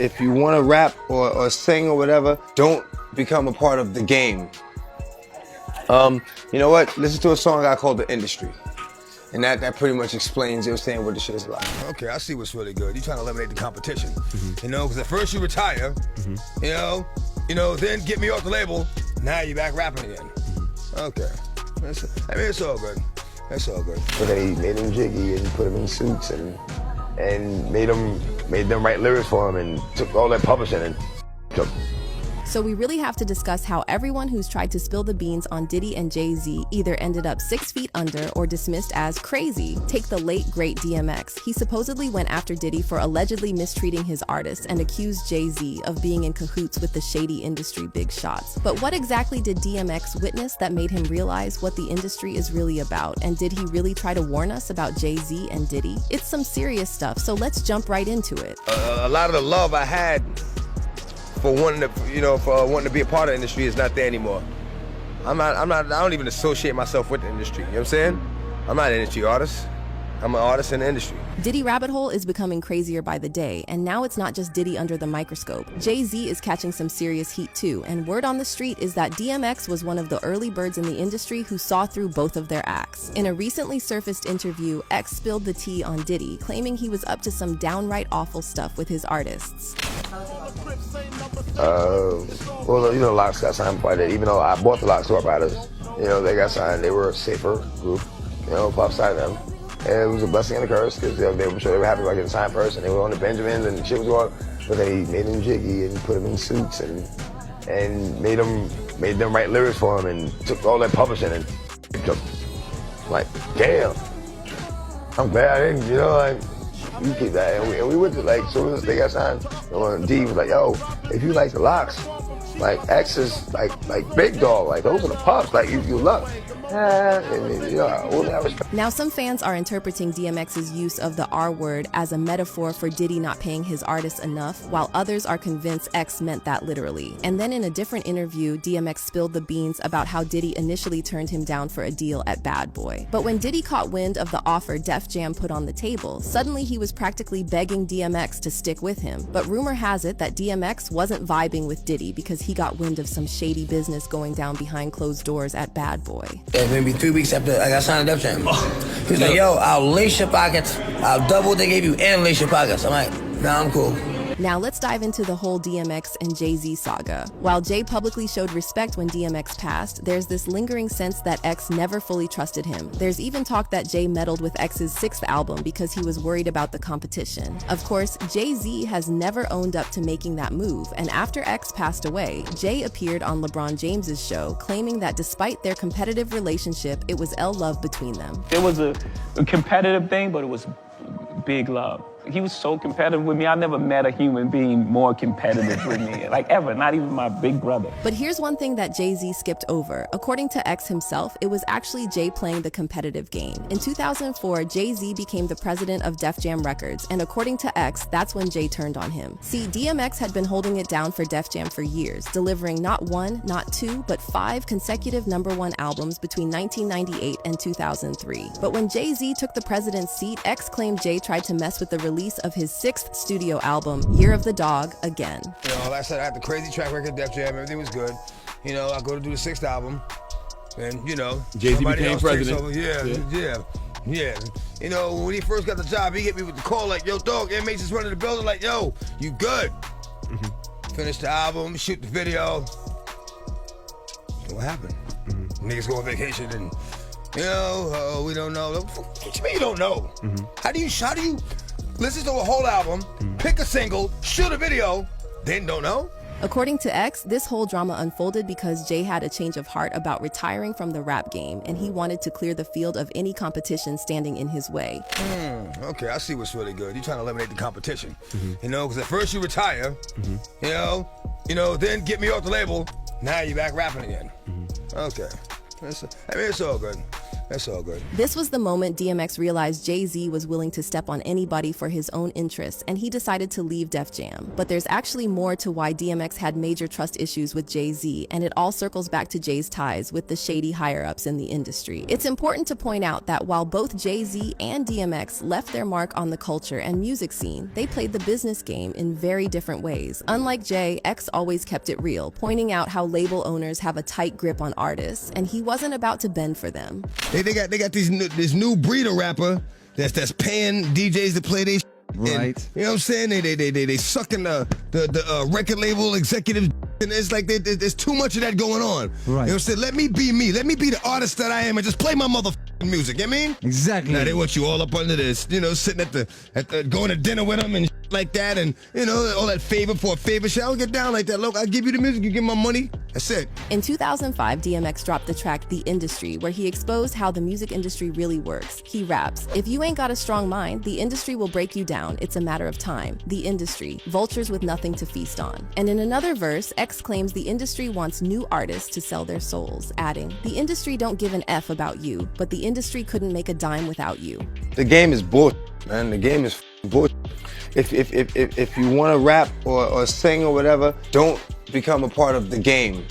If you want to rap or sing or whatever, don't become a part of the game. You know what? Listen to a song I called The Industry. And that pretty much explains, you know what I'm saying, what the shit is about. Okay, I see what's really good. You're trying to eliminate the competition. You know, because at first you retire, you know, then get me off the label, now you're back rapping again. Okay. I mean, it's all good. It's all good. But then he made them jiggy and put them in suits and made them write lyrics for him and took all that publishing and took. So we really have to discuss how everyone who's tried to spill the beans on Diddy and Jay-Z either ended up 6 feet under or dismissed as crazy. Take the late, great DMX. He supposedly went after Diddy for allegedly mistreating his artists and accused Jay-Z of being in cahoots with the shady industry big shots. But what exactly did DMX witness that made him realize what the industry is really about? And did he really try to warn us about Jay-Z and Diddy? It's some serious stuff, so let's jump right into it. A lot of the love I had for wanting to be a part of the industry is not there anymore. I don't even associate myself with the industry, you know what I'm saying? I'm not an industry artist. I'm an artist in the industry. Diddy rabbit hole is becoming crazier by the day, and now it's not just Diddy under the microscope. Jay-Z is catching some serious heat too, and word on the street is that DMX was one of the early birds in the industry who saw through both of their acts. In a recently surfaced interview, X spilled the tea on Diddy, claiming he was up to some downright awful stuff with his artists. Well, you know, Locks got signed by that. Even though I bought the Locks to our riders, you know, they got signed. They were a safer group, you know, Pop signed them. And it was a blessing and a curse because they were sure they were happy about getting signed first, and they were on the Benjamins and shit was going. But then he made them jiggy and put them in suits and made them write lyrics for him and took all that publishing and took. Like, damn. I'm glad I didn't, you know, like, you keep that. And we went to, like, as soon as they got signed, D was like, yo, if you like the Locks, like, X is like big dog, like, those are the Puffs, like, you luck. And, you know, all that respect. Now, some fans are interpreting DMX's use of the R word as a metaphor for Diddy not paying his artists enough, while others are convinced X meant that literally. And then in a different interview, DMX spilled the beans about how Diddy initially turned him down for a deal at Bad Boy. But when Diddy caught wind of the offer Def Jam put on the table, suddenly he was practically begging DMX to stick with him. But rumor has it that DMX wasn't vibing with Diddy because he got wind of some shady business going down behind closed doors at Bad Boy. Maybe 3 weeks after I got signed to Def Jam. He was like, yo, I'll lace your pockets. I'll double what they gave you and lace your pockets. I'm like, nah, I'm cool. Now let's dive into the whole DMX and Jay-Z saga. While Jay publicly showed respect when DMX passed, there's this lingering sense that X never fully trusted him. There's even talk that Jay meddled with X's 6th album because he was worried about the competition. Of course, Jay-Z has never owned up to making that move, and after X passed away, Jay appeared on LeBron James's show, claiming that despite their competitive relationship, it was love between them. It was a competitive thing, but it was big love. He was so competitive with me. I never met a human being more competitive with me, like ever, not even my big brother. But here's one thing that Jay-Z skipped over. According to X himself, it was actually Jay playing the competitive game. In 2004, Jay-Z became the president of Def Jam Records, and according to X, that's when Jay turned on him. See, DMX had been holding it down for Def Jam for years, delivering not 1, not 2, but 5 consecutive #1 albums between 1998 and 2003. But when Jay-Z took the president's seat, X claimed Jay tried to mess with the release of his 6th studio album, Year of the Dog, again. You know, like I said, I had the crazy track record, Def Jam, everything was good. You know, I go to do the 6th album, and, you know, Jay-Z became president. Yeah. You know, when he first got the job, he hit me with the call like, yo, dog, inmates is running the building, like, yo, you good? Finish the album, shoot the video. What happened? Niggas go on vacation and, you know, we don't know. What you mean you don't know? How do you listen to a whole album, pick a single, shoot a video, then don't know? According to X, this whole drama unfolded because Jay had a change of heart about retiring from the rap game, and he wanted to clear the field of any competition standing in his way. Okay, I see what's really good. You're trying to eliminate the competition. You know, because at first you retire, you know, then get me off the label, now you're back rapping again. Okay. I mean, it's all good. That's all good. This was the moment DMX realized Jay-Z was willing to step on anybody for his own interests, and he decided to leave Def Jam. But there's actually more to why DMX had major trust issues with Jay-Z, and it all circles back to Jay's ties with the shady higher-ups in the industry. It's important to point out that while both Jay-Z and DMX left their mark on the culture and music scene, they played the business game in very different ways. Unlike Jay, X always kept it real, pointing out how label owners have a tight grip on artists, and he wasn't about to bend for them. They got this new breed of rapper that's paying DJs to play their Right. And, you know what I'm saying? They sucking the record label executives, and it's like there's too much of that going on. Right. You know what I'm saying? Let me be me. Let me be the artist that I am and just play my motherfucking music. You know what I mean? Exactly. Now they want you all up under this, you know, sitting at the going to dinner with them and like that, and you know, all that favor for a favor shit. I don't get down like that. Look, I give you the music, you give my money. That's it. In 2005, DMX dropped the track The Industry, where he exposed how the music industry really works. He raps, "If you ain't got a strong mind, the industry will break you down. It's a matter of time. The industry, vultures with nothing to feast on." And in another verse, X claims the industry wants new artists to sell their souls, adding, "The industry don't give an F about you, but the industry couldn't make a dime without you." The game is bullshit, man. The game is bullshit. If you want to rap or sing or whatever, don't become a part of the game.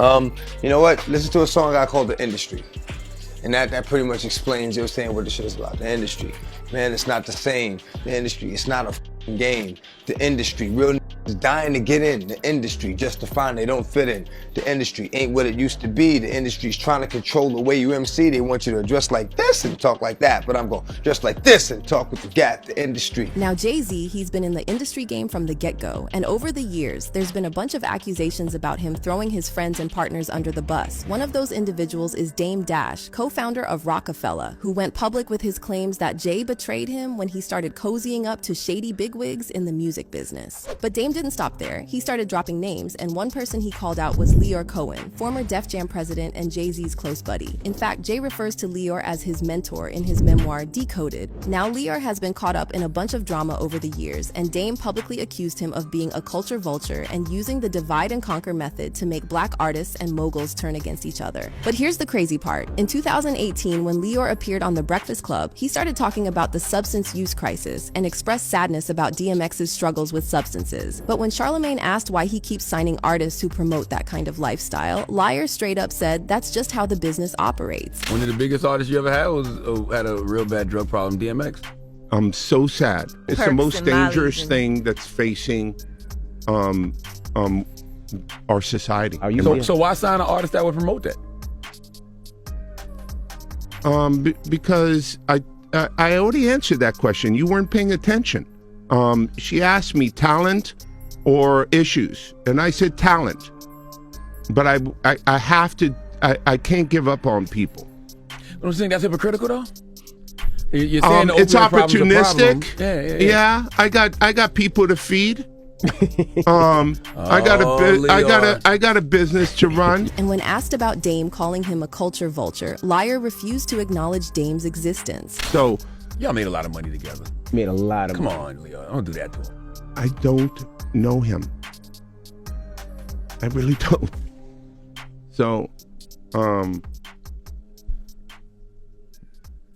You know what? Listen to a song I called The Industry. And that pretty much explains, you know, saying what the shit is about. The industry. Man, it's not the same. The industry, it's not a f***ing game. The industry, real is dying to get in the industry just to find they don't fit in. The industry ain't what it used to be. The industry's trying to control the way you MC. They want you to dress like this and talk like that, but I'm going to dress like this and talk with the gap. The industry. Now Jay-Z, he's been in the industry game from the get-go, and over the years, there's been a bunch of accusations about him throwing his friends and partners under the bus. One of those individuals is Dame Dash, co-founder of Rockefeller, who went public with his claims that Jay betrayed him when he started cozying up to shady bigwigs in the music business. But Dame didn't stop there. He started dropping names, and one person he called out was Leor Cohen, former Def Jam president and Jay-Z's close buddy. In fact, Jay refers to Leor as his mentor in his memoir, Decoded. Now, Leor has been caught up in a bunch of drama over the years, and Dame publicly accused him of being a culture vulture and using the divide and conquer method to make black artists and moguls turn against each other. But here's the crazy part. In 2018, when Leor appeared on The Breakfast Club, he started talking about the substance use crisis and expressed sadness about DMX's struggles with substances. But when Charlemagne asked why he keeps signing artists who promote that kind of lifestyle, Liar straight up said that's just how the business operates. One of the biggest artists you ever had had a real bad drug problem, DMX. I'm so sad. It's the most dangerous thing that's facing our society. So why sign an artist that would promote that? Because I already answered that question. You weren't paying attention. She asked me talent or issues, and I said talent. But I have to. I can't give up on people. Don't you think that's hypocritical though? You're saying it's opportunistic. Yeah. I got people to feed. I got a business to run. And when asked about Dame calling him a culture vulture, Liar refused to acknowledge Dame's existence. So y'all made a lot of money together. Made a lot of money. Come on, Leo. Don't do that to him. I don't know him. I really don't. So,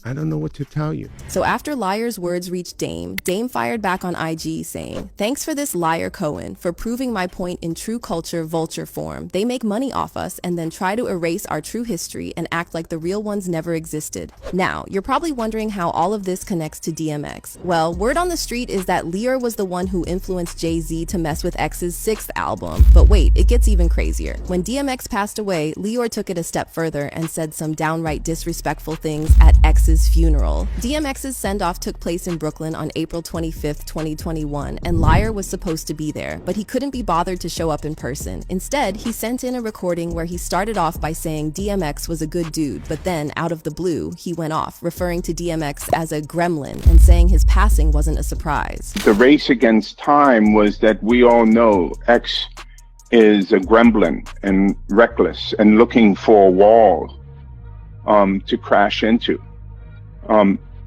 I don't know what to tell you. So after Liar's words reached Dame, Dame fired back on IG saying, "Thanks for this, Liar Cohen, for proving my point in true culture vulture form. They make money off us and then try to erase our true history and act like the real ones never existed." Now, you're probably wondering how all of this connects to DMX. Well, word on the street is that Leor was the one who influenced Jay-Z to mess with X's 6th album. But wait, it gets even crazier. When DMX passed away, Leor took it a step further and said some downright disrespectful things at X's funeral. DMX's send-off took place in Brooklyn on April 25th, 2021, and Liar was supposed to be there, but he couldn't be bothered to show up in person. Instead, he sent in a recording where he started off by saying DMX was a good dude, but then, out of the blue, he went off, referring to DMX as a gremlin and saying his passing wasn't a surprise. The race against time was that we all know X is a gremlin and reckless and looking for a wall to crash into.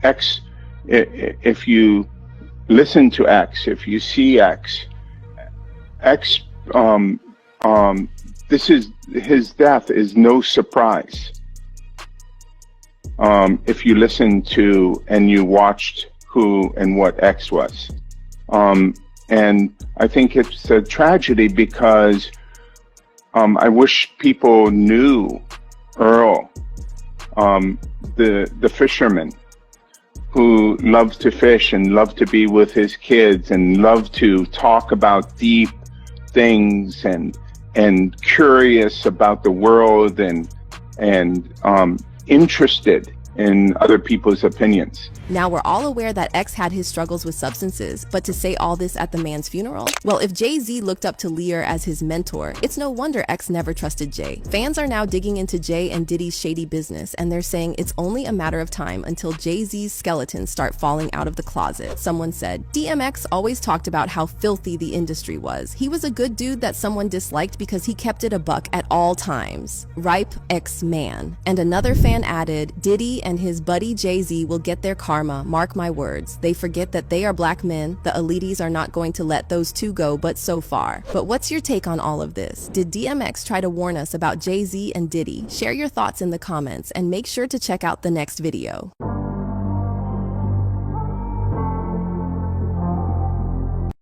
X, if you listen to X, if you see X, this is his death is no surprise. if you listened to and you watched who and what X was. And I think it's a tragedy because I wish people knew Earl, the fisherman who loved to fish and loved to be with his kids and loved to talk about deep things and curious about the world and interested in other people's opinions. Now we're all aware that X had his struggles with substances, but to say all this at the man's funeral? Well, if Jay-Z looked up to Lear as his mentor, it's no wonder X never trusted Jay. Fans are now digging into Jay and Diddy's shady business, and they're saying it's only a matter of time until Jay-Z's skeletons start falling out of the closet. Someone said, DMX always talked about how filthy the industry was. He was a good dude that someone disliked because he kept it a buck at all times. Ripe X-Man. And another fan added, Diddy and his buddy Jay-Z will get their karma, mark my words. They forget that they are black men. The elites are not going to let those two go but so far. But what's your take on all of this? Did DMX try to warn us about Jay-Z and Diddy? Share your thoughts in the comments and make sure to check out the next video.